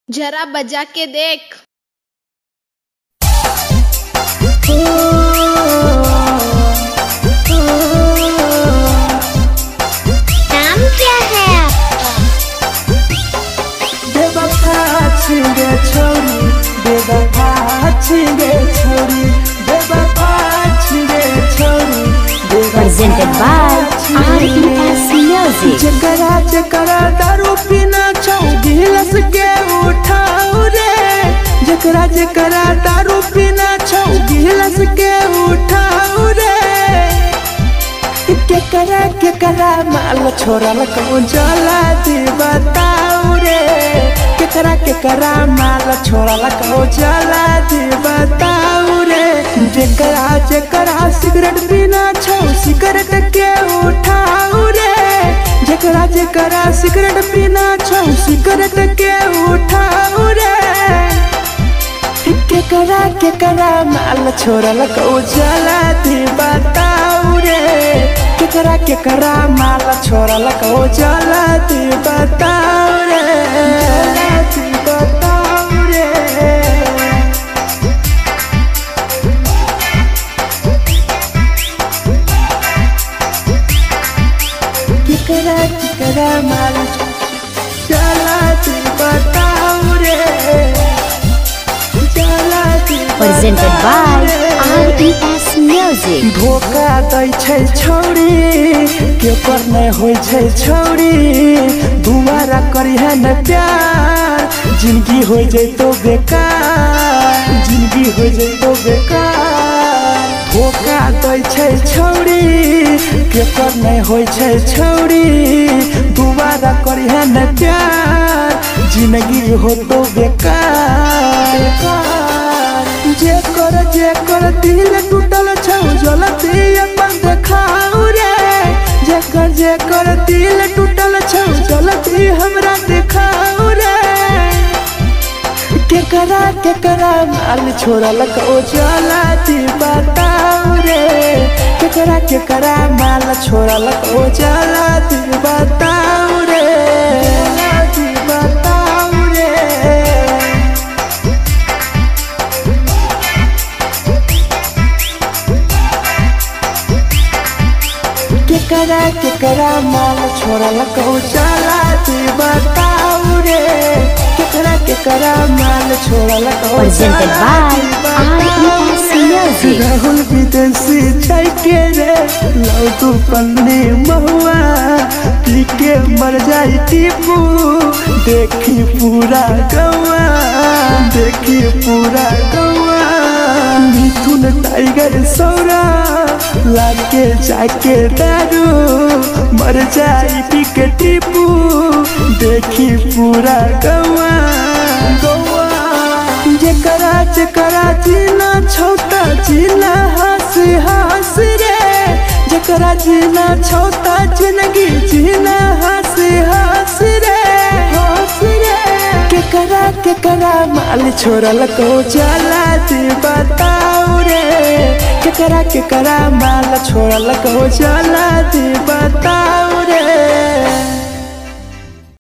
जरा बजा के देख। नाम क्या है आपका? बेवफा छिंगे छोरी, बेवफा छिंगे छोरी, बेवफा छिंगे छोरी, Presented by RES Music. जकरा जकरा दारू पीना छौ गिलास के उठाओ रे, जकरा जकरा दारू पीना छौ गिलास के उठाओ रे। केकरा माल छोड़ल कौन जला दी बताओ रे, केकरा माल छोड़ल कौन जला दी बताओ रे। जेकरा सिगरेट पीना छौ सिगरेट के उठाओ रे, जेकरा सिगरेट पीना छौ सिगरेट के उठाओ रे। केकरा माल छोड़ल कौन जला दी बताओ रे, केकरा माल छोड़ल कौन जला दी बताओ रे, जला दी बताओ रे। केकरा माल जला दी बताओ रे, जला दी Presented by RES Music. धोखा दै छै छौरी, केपर नहीं होय छै छौरी, दोबारा करिहे न प्यार, जिंदगी हो जैतो बेकार, जिंदगी हो जैतो बेकार। धोखा दै छै छौरी, केपर नहीं होय छै छौरी, दोबारा करिहे न प्यार, जिंदगी हो तो बेकार। जेकर दिल टूटल छौ जलती अपन देखाओ रे, जेकर दिल टूटल छौ जलती हमरा देखाओ रे। केकरा माल छोड़ल कौ जला दी बताओ रे, केकरा माल छोड़ल कौ जला दी बताओ रे, जला दी बताओ रे। केकरा माल छोड़ल कौ जला दी बताओ रे, केकरा माल छोड़ल कौ Presented by RES Music. Rahul विदेशी के रे लौटू पन्नी महुआ, पी के मर जाई टीपू, देखी पूरा गौआ, देखी पूरा गौआ। मिथुन टाइगर सौरा लाके जाके दारू, मर जाई पी के टीपू, देखी पूरा गौआ गौआ। जेकरा जीना छौता जीना हंस हंस रे, जेकरा जीना छौता जिंदगी जीना हंस हंस रे, हंस रे। केकरा माल छोड़ल कौ जला दी बताओ रे, केकरा माल छोड़ल कौ जला दी बताओ